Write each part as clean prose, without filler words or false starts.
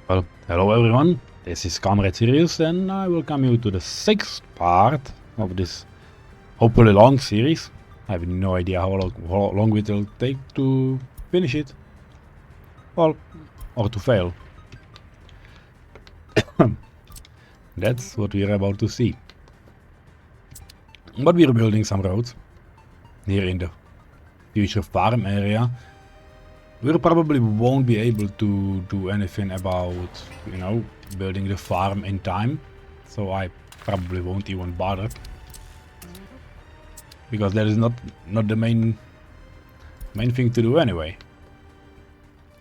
Well, hello everyone, this is comrade-Sirius and I welcome you to the 6th part of this hopefully long series. I have no idea how long it will take to finish it. Well, or to fail. That's what we are about to see. But we are building some roads here in the future farm area. We probably won't be able to do anything about, building the farm in time. So I probably won't even bother. Because that is not the main thing to do anyway.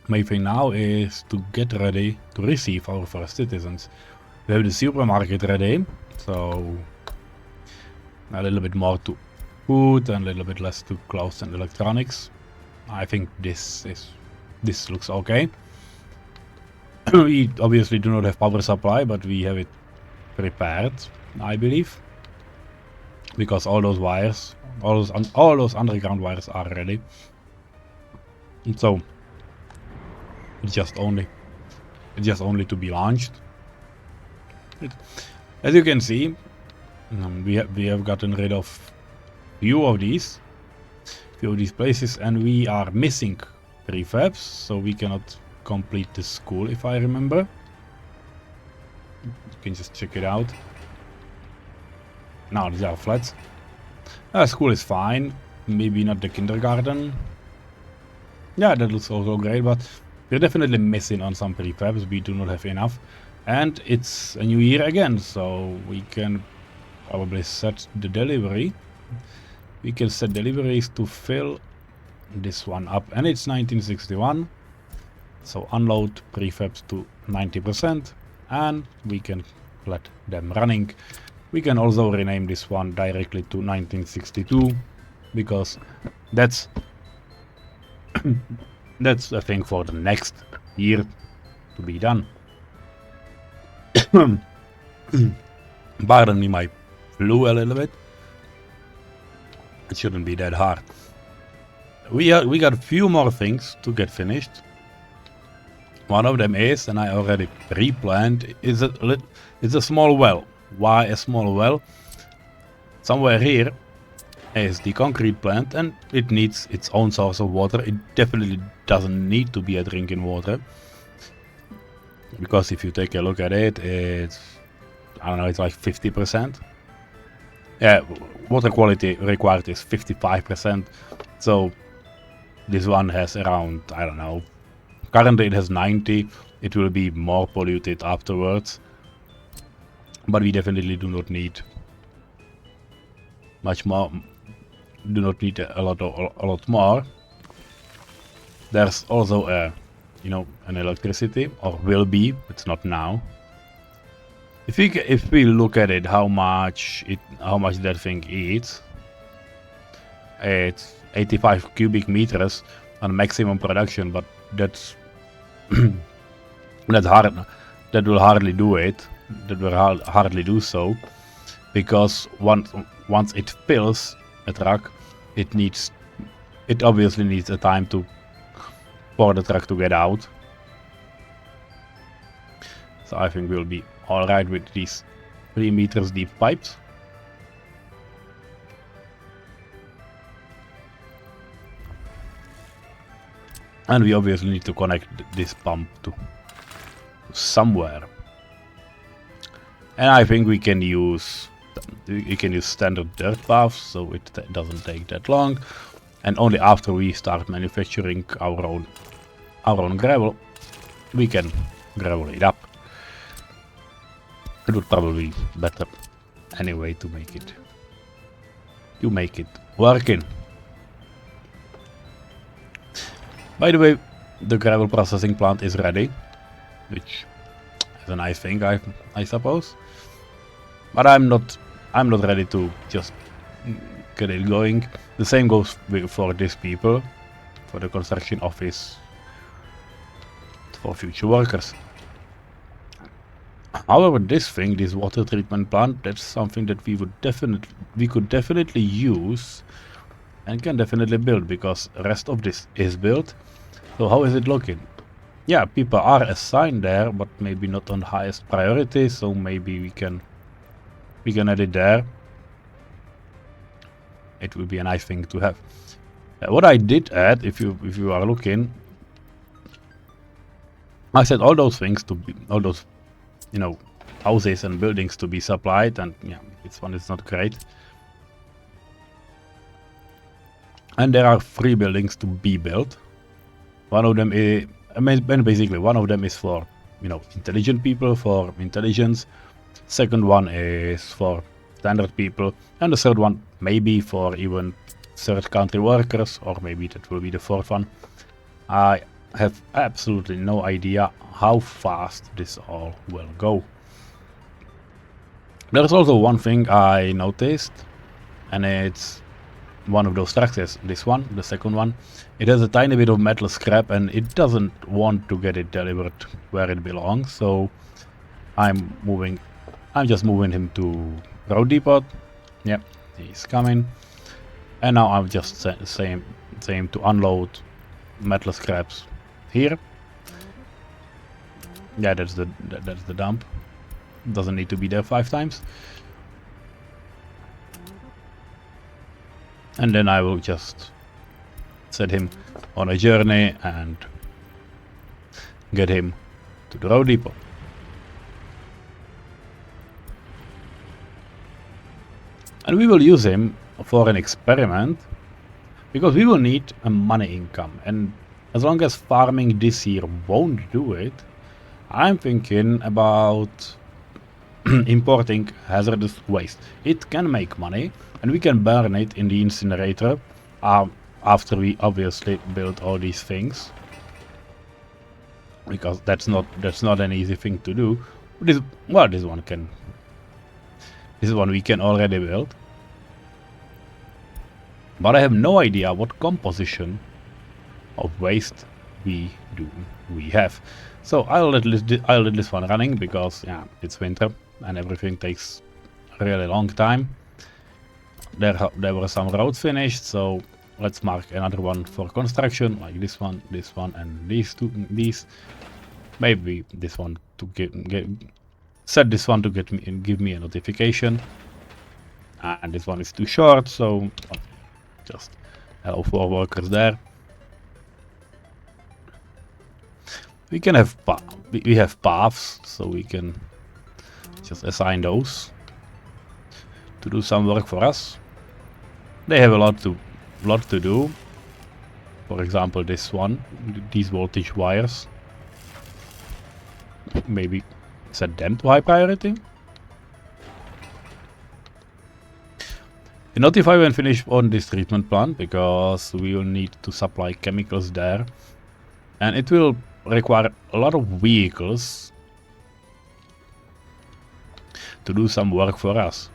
Main thing now is to get ready to receive our first citizens. We have the supermarket ready, so a little bit more to food and a little bit less to clothes and electronics. I think this looks okay. We obviously do not have power supply, but we have it prepared, I believe, because all those wires, all those underground wires are ready. And so it's just only to be launched. As you can see, we have gotten rid of few of these places, and we are missing prefabs, so we cannot complete the school, if I remember. You can just check it out. Now these are flats. School is fine, maybe not the kindergarten. Yeah, that looks also great, but we're definitely missing on some prefabs. We do not have enough, and it's a new year again, so we can probably set the delivery. We can set deliveries to fill this one up, and it's 1961, so unload prefabs to 90%, and we can let them running. We can also rename this one directly to 1962, because that's that's a thing for the next year to be done. Pardon me, my flew a little bit. It shouldn't be that hard. We got a few more things to get finished. One of them is, and I already pre-planned, is a small well. Why a small well? Somewhere here is the concrete plant, and it needs its own source of water. It definitely doesn't need to be a drinking water, because if you take a look at it, it's, I don't know, it's like 50%. Yeah, water quality required is 55%. So this one has around, I don't know, currently it has 90. It will be more polluted afterwards, but we definitely do not need much more. Do not need a lot more. There's also an electricity, or will be. It's not now. If we look at it, how much that thing eats, it's 85 cubic meters on maximum production, but that's hard. That will hardly do it. That will hardly do so, because once it fills a truck, it obviously needs a time for the truck to get out. So I think we'll be alright with these 3 meters deep pipes. And we obviously need to connect this pump to somewhere. And I think we can use standard dirt paths, so it doesn't take that long. And only after we start manufacturing our own gravel, we can gravel it up. It would probably be better anyway to make it working. By the way, the gravel processing plant is ready, which is a nice thing, I suppose. But I'm not ready to just get it going. The same goes for these people, for the construction office, for future workers. However, this water treatment plant, that's something that we could definitely use and can definitely build, because the rest of this is built. So how is it looking? yeah, people are assigned there, but maybe not on the highest priority, so maybe we can add it there. It would be a nice thing to have. What I did add, if you are looking, I said all those things to be, all those, you know, houses and buildings to be supplied, and yeah, this one is not great. And there are 3 buildings to be built. One of them is, I mean, basically one of them is for, you know, intelligent people, for intelligence. Second one is for standard people, and the third one maybe for even third country workers, or maybe that will be the fourth one. I have absolutely no idea how fast this all will go. There's also one thing I noticed, and it's one of those structures, this one, the second one. It has a tiny bit of metal scrap and it doesn't want to get it delivered where it belongs, so I'm just moving him to road depot. Yep, he's coming. And now I'm just saying to unload metal scraps here. Yeah, that's the dump. Doesn't need to be there 5 times. And then I will just set him on a journey and get him to the road depot. And we will use him for an experiment, because we will need a money income, and as long as farming this year won't do it, I'm thinking about importing hazardous waste. It can make money, and we can burn it in the incinerator after we obviously build all these things, because that's not an easy thing to do. This one we can already build, but I have no idea what composition of waste we have. So I'll let this one running, because yeah, it's winter and everything takes a really long time. There were some roads finished, so let's mark another one for construction, like this one, and these. Maybe this one to set this one to give me a notification. And this one is too short, so just allow 4 workers there. We can have we have paths, so we can just assign those to do some work for us. They have a lot to do. For example, this one, these voltage wires. Maybe set them to high priority. Notify when finished on this treatment plant, because we will need to supply chemicals there, and it will require a lot of vehicles to do some work for us.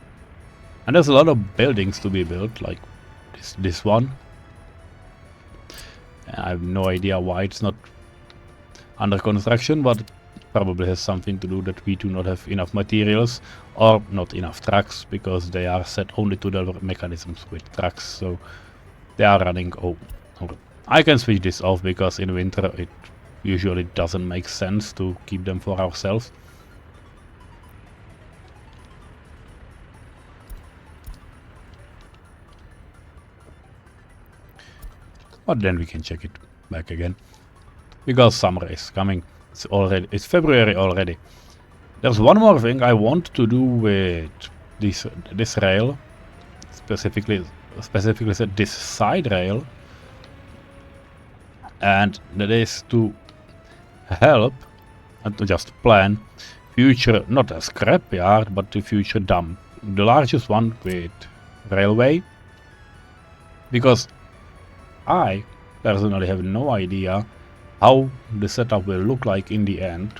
And there's a lot of buildings to be built, like this one. I have no idea why it's not under construction, but it probably has something to do that we do not have enough materials or not enough trucks, because they are set only to deliver mechanisms with trucks, so they are running over. I can switch this off, because in winter it usually doesn't make sense to keep them for ourselves. But then we can check it back again, because summer is coming. It's February already. There's one more thing I want to do with this rail, specifically said this side rail, and that is to help and to just plan future, not a scrapyard, but the future dump, the largest one with railway, because I personally have no idea how the setup will look like in the end.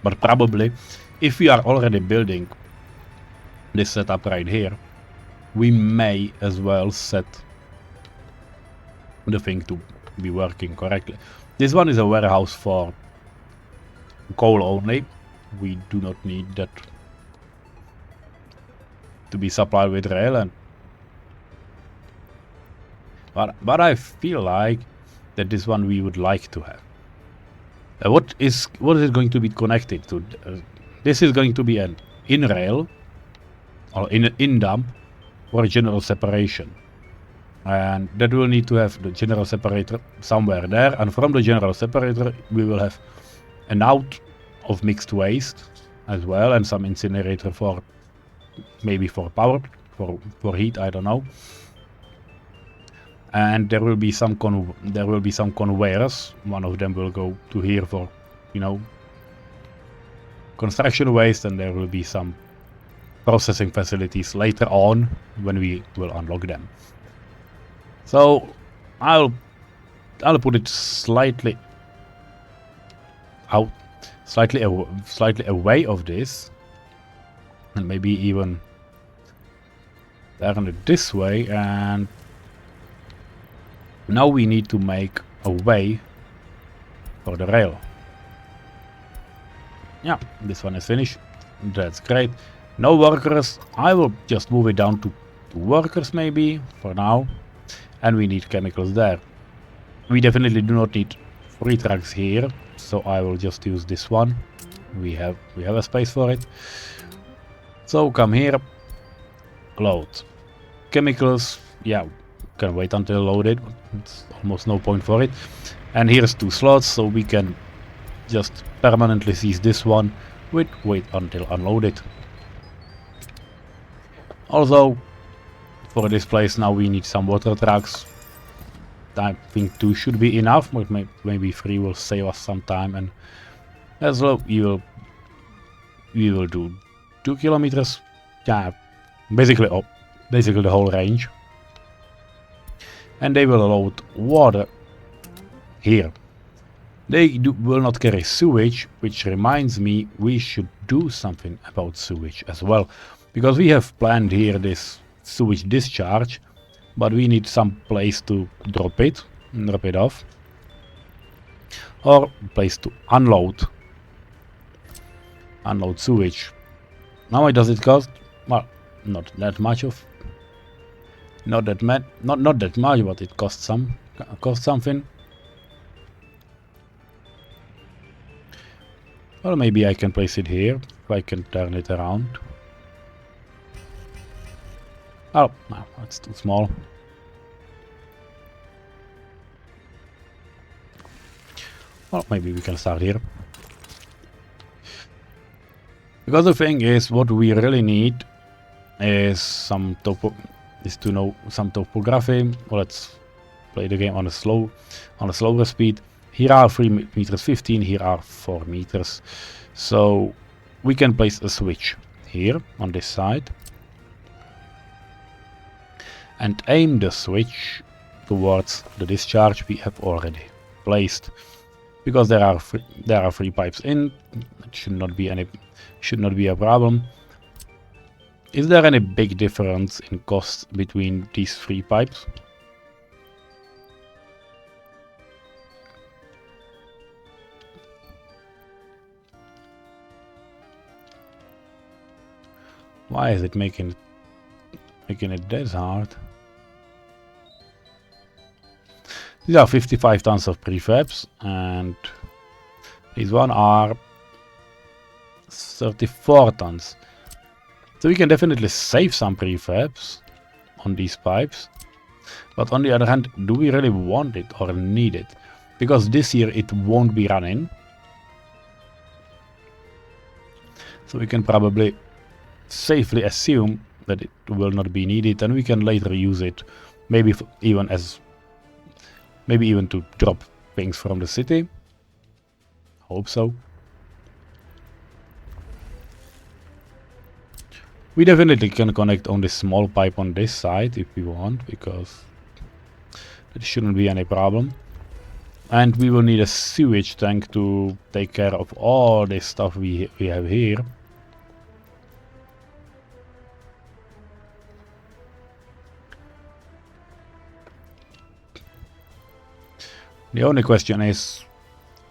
But probably, if we are already building this setup right here, we may as well set the thing to be working correctly. This one is a warehouse for coal only. We do not need that to be supplied with rail, and but I feel like that this one we would like to have. What is it going to be connected to? This is going to be an in rail or in dump or a general separation, and that will need to have the general separator somewhere there, and from the general separator we will have an out of mixed waste as well, and some incinerator for maybe for power, for heat, I don't know. And there will be some conveyors. One of them will go to here for, you know, construction waste, and there will be some processing facilities later on when we will unlock them. So I'll put it slightly out, slightly away of this, and maybe even turn it this way. And now we need to make a way for the rail. Yeah, this one is finished. That's great. No workers. I will just move it down to 2 workers maybe for now. And we need chemicals there. We definitely do not need 3 trucks here, so I will just use this one. We have a space for it. So come here, load chemicals. Yeah, can wait until loaded. It's almost no point for it. And here's 2 slots, so we can just permanently seize this one with wait until unloaded. Also, for this place now we need some water trucks. I think 2 should be enough, but maybe 3 will save us some time. And as well, we will do 2 kilometers. Yeah, basically the whole range. And they will load water here. They will not carry sewage, which reminds me we should do something about sewage as well, because we have planned here this sewage discharge, but we need some place to drop it off, or place to unload sewage. How much does it cost? Well, not that much, but it costs something. Well, maybe I can place it here, if I can turn it around. Oh, no, that's too small. Well, maybe we can start here. Because the thing is, what we really need is to know some topography. Well, let's play the game on a slower speed. Here are 3 meters 15, here are 4 meters. So we can place a switch here on this side and aim the switch towards the discharge we have already placed. Because there are 3 pipes in, it should not be a problem. Is there any big difference in cost between these 3 pipes? Why is it making it that hard? These are 55 tons of prefabs, and these one are 34 tons. So we can definitely save some prefabs on these pipes. But on the other hand, do we really want it or need it? Because this year it won't be running. So we can probably safely assume that it will not be needed, and we can later use it, maybe even to drop things from the city. Hope so. We definitely can connect on this small pipe on this side if we want, because it shouldn't be any problem. And we will need a sewage tank to take care of all this stuff we have here. The only question is,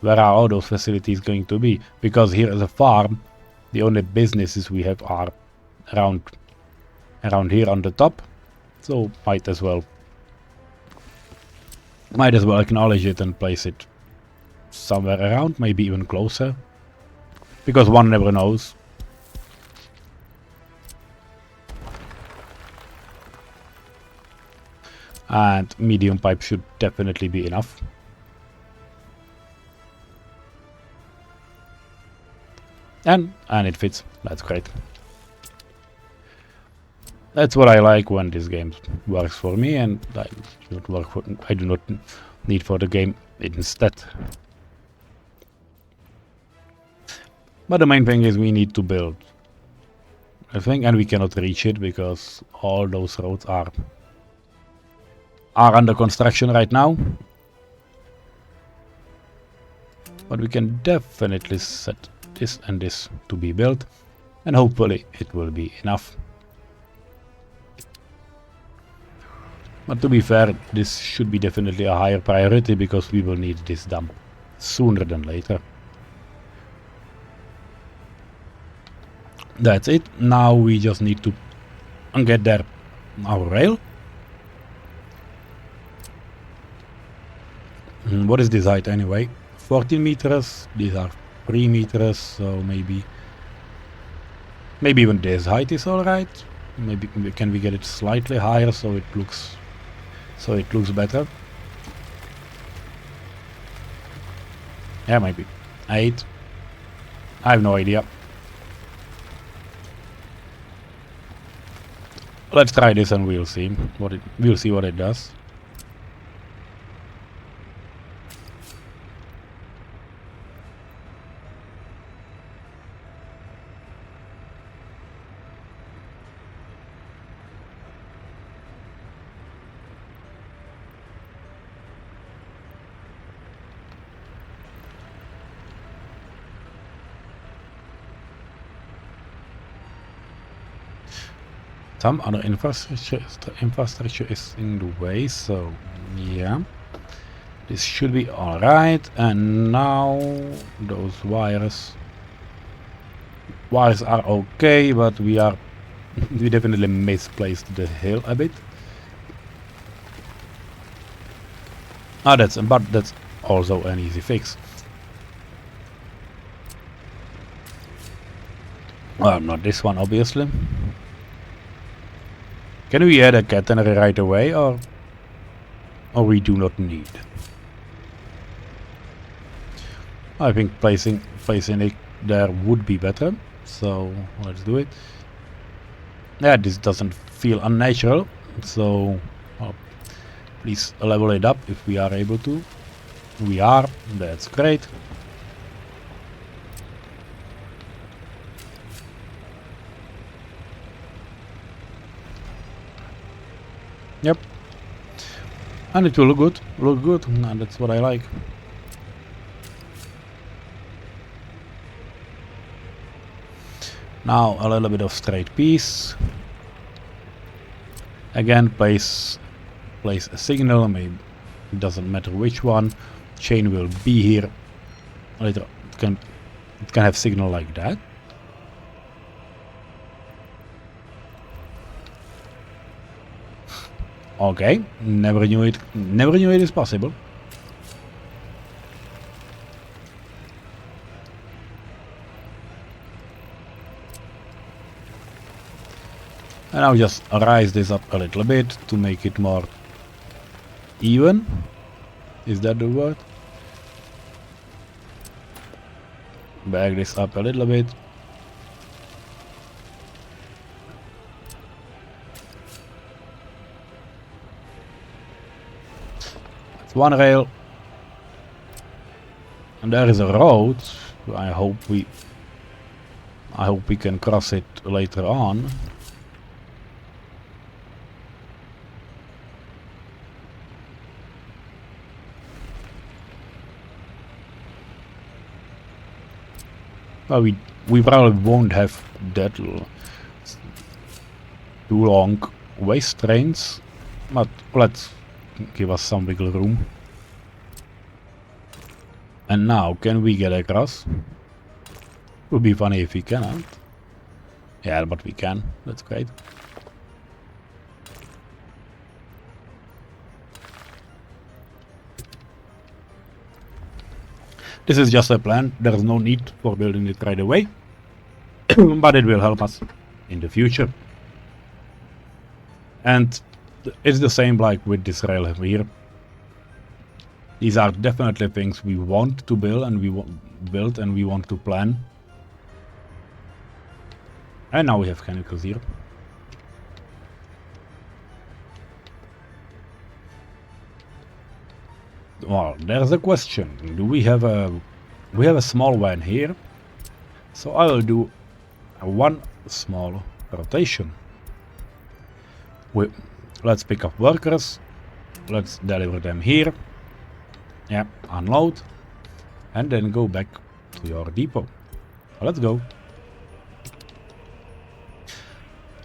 where are all those facilities going to be? Because here is a farm, the only businesses we have are around here on the top. So might as well acknowledge it and place it somewhere around, maybe even closer. Because one never knows. And medium pipe should definitely be enough. And it fits. That's great. That's what I like when this game works for me, and I do not need for the game instead. But the main thing is we need to build a thing, and we cannot reach it because all those roads are under construction right now. But we can definitely set this and this to be built, and hopefully it will be enough. But to be fair, this should be definitely a higher priority because we will need this dump sooner than later. That's it. Now we just need to get there our rail. What is this height anyway? 14 meters. These are 3 meters, so maybe even this height is alright. Maybe can we get it slightly higher so it looks better? Yeah, maybe 8. I have no idea. Let's try this and we'll see what it does. Some other infrastructure is in the way, so yeah, this should be alright. And now those wires are okay, but we definitely misplaced the hill a bit. But that's also an easy fix. Well, not this one, obviously. Can we add a catenary right away, or we do not need? I think placing it there would be better, so let's do it. Yeah, this doesn't feel unnatural, so please level it up if we are able to. We are, that's great. Yep. And it will look good, and that's what I like. Now a little bit of straight piece. Again, place a signal, maybe it doesn't matter which one. Chain will be here. Later it can have signal like that. Okay, never knew it is possible. And I'll just raise this up a little bit to make it more even. Is that the word? Back this up a little bit. One rail, and there is a road. I hope we can cross it later on. Well, we probably won't have that too long waste trains, but let's give us some wiggle room. And now, can we get across? Would be funny if we cannot. Yeah, but we can. That's great. This is just a plan. There's no need for building it right away, but it will help us in the future. And it's the same like with this rail here. These are definitely things we want to build and we want to plan. And now we have chemicals here. Well, there's a question. We have a small van here, so I will do one small rotation. Let's pick up workers. Let's deliver them here. Yeah, unload, and then go back to your depot. Let's go.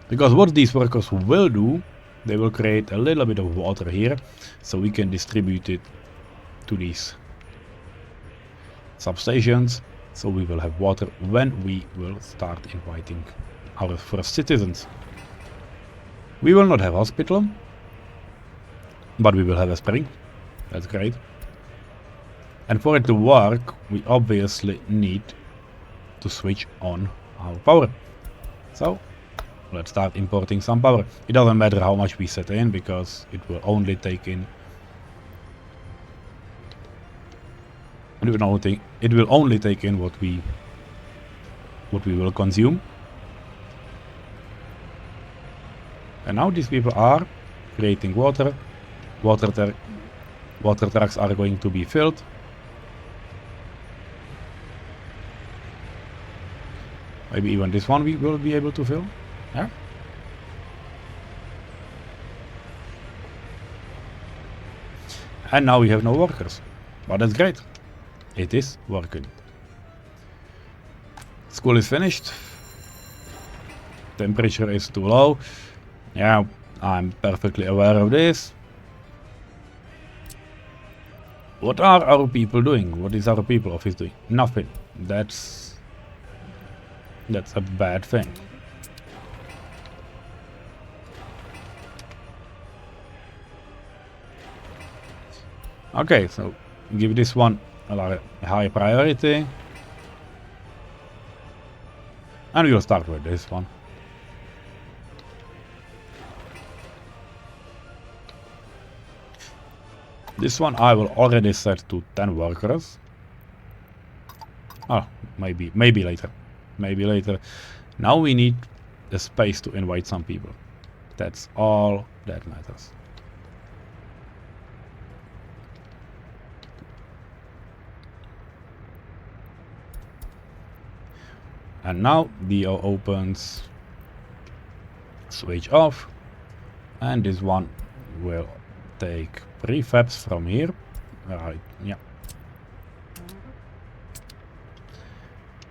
Because what these workers will do, they will create a little bit of water here, so we can distribute it to these substations, so we will have water when we will start inviting our first citizens. We will not have hospital, but we will have a spring. That's great. And for it to work, we obviously need to switch on our power. So let's start importing some power. It doesn't matter how much we set in, because it will only take in it will only take in what we will consume. And now these people are creating water. Water trucks are going to be filled. Maybe even this one we will be able to fill. Yeah. And now we have no workers. But that's great. It is working. School is finished. Temperature is too low. Yeah, I'm perfectly aware of this. What are our people doing? What is our people office doing? Nothing. That's a bad thing. Okay, so give this one a high priority. And we'll start with this one. This one I will already set to 10 workers. Oh, maybe later. Maybe later. Now we need the space to invite some people. That's all that matters. And now DO opens, switch off, and this one will take prefabs from here. Right, yeah.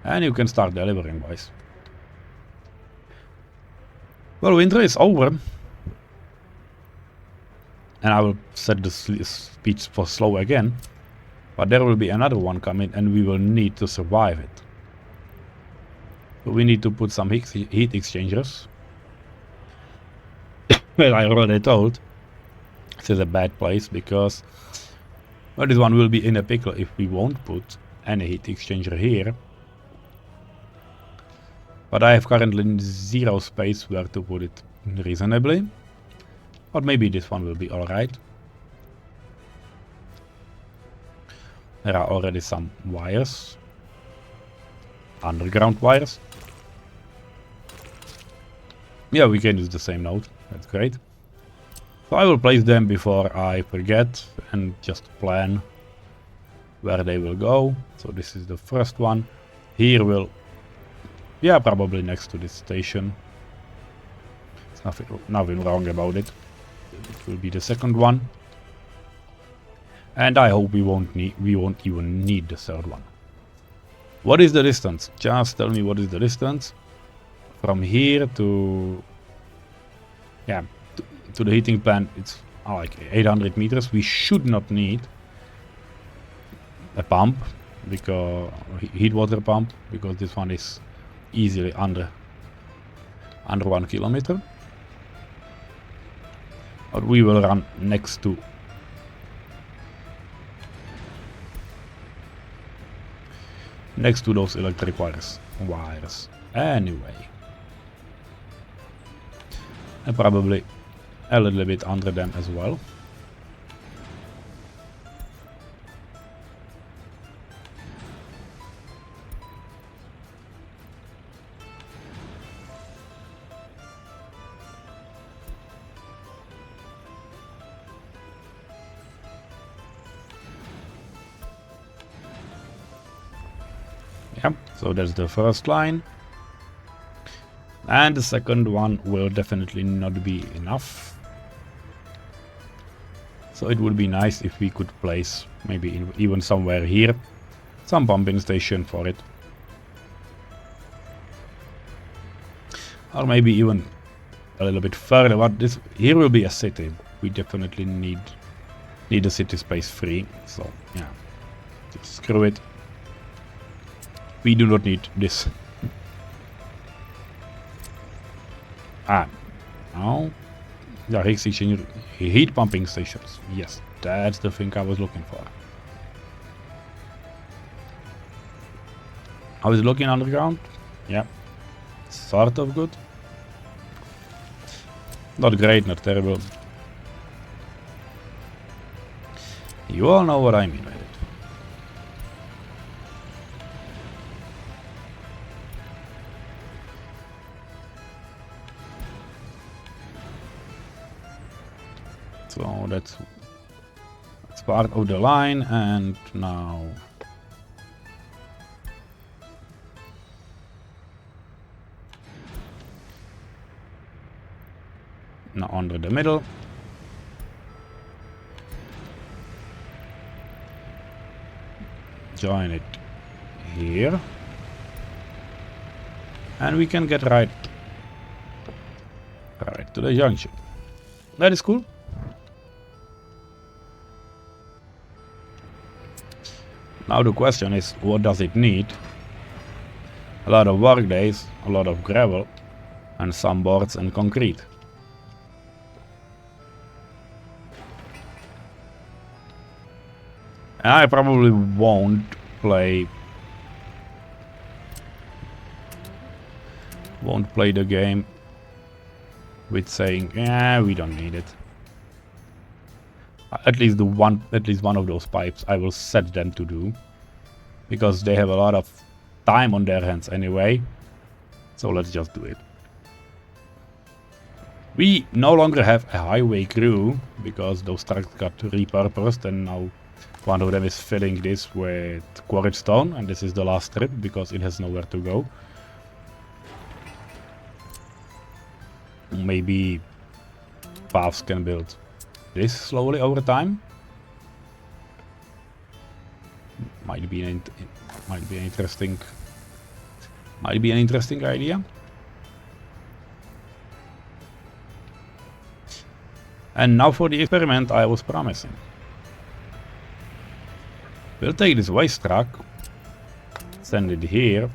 And you can start delivering, boys. Well, winter is over. And I will set the speed for slow again. But there will be another one coming and we will need to survive it. So we need to put some heat exchangers. Well, I already told. This is a bad place because well, this one will be in a pickle if we won't put any heat exchanger here. But I have currently zero space where to put it reasonably. But maybe this one will be alright. There are already some wires. Underground wires. Yeah, we can use the same node. That's great. So I will place them before I forget and just plan where they will go. So this is the first one. Here will, yeah, probably next to this station. There's nothing wrong about it. It will be the second one. And I hope we won't even need the third one. What is the distance? Just tell me what is the distance from here to, yeah, to the heating plant. It's like 800 meters. We should not need a pump, because heat water pump, because this one is easily under 1 kilometer. But we will run next to next to those electric wires. Anyway. And probably a little bit under them as well. Yeah, so that's the first line. And the second one will definitely not be enough. So it would be nice if we could place maybe even somewhere here some pumping station for it. Or maybe even a little bit further, but this here will be a city. We definitely need a city space free. So yeah, just screw it. We do not need this. Now, yeah, heat pumping stations. Yes, that's the thing I was looking for. How is it looking underground? Yeah, sort of good. Not great, not terrible. You all know what I mean with it. So that's part of the line, and now under the middle. Join it here, and we can get right to the junction. That is cool. Now the question is, what does it need? A lot of work days, a lot of gravel, and some boards and concrete. And I probably won't play the game with saying, yeah, we don't need it. At least one of those pipes I will set them to do, because they have a lot of time on their hands anyway. So let's just do it. We no longer have a highway crew because those trucks got repurposed, and now one of them is filling this with quarried stone, and this is the last trip because it has nowhere to go. Maybe paths can build this slowly over time. Might be an interesting idea. And now for the experiment I was promising. We'll take this waste truck, send it here,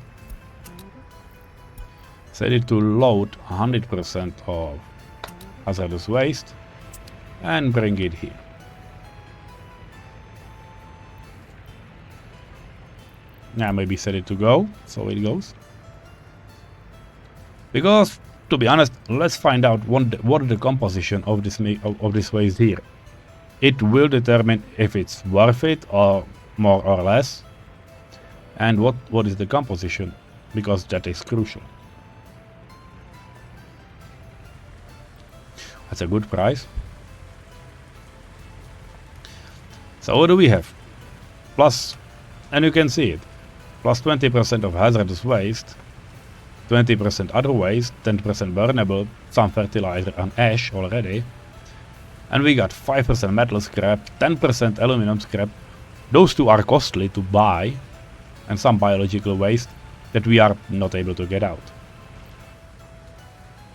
set it to load 100% of hazardous waste, and bring it here. Now maybe set it to go, so it goes. Because, to be honest, let's find out what the composition of this waste here. It will determine if it's worth it or more or less, and what is the composition, because that is crucial. That's a good price. So what do we have? Plus, and you can see it, plus 20% of hazardous waste, 20% other waste, 10% burnable, some fertilizer and ash already. And we got 5% metal scrap, 10% aluminum scrap. Those two are costly to buy, and some biological waste that we are not able to get out.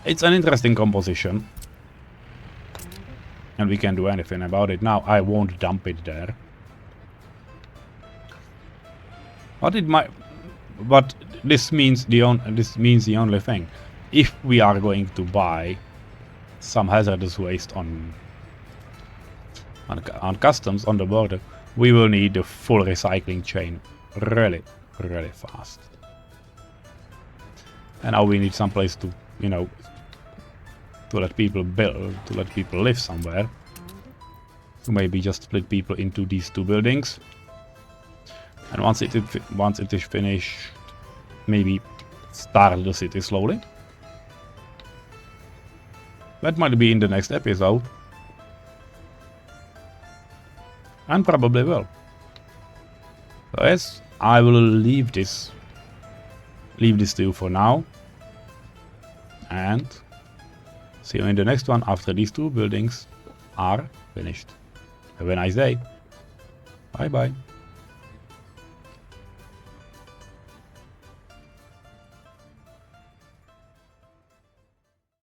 It's an interesting composition, and we can't do anything about it now. I won't dump it there. But this means the only thing. If we are going to buy some hazardous waste on customs on the border, we will need the full recycling chain. Really. really fast. And now we need some place to, you know, to let people build, to let people live somewhere. So maybe just split people into these 2 buildings. And once it is finished, maybe start the city slowly. That might be in the next episode. And probably will. So yes, I will leave this to you for now. And see you in the next one after these 2 buildings are finished. Have a nice day. Bye bye.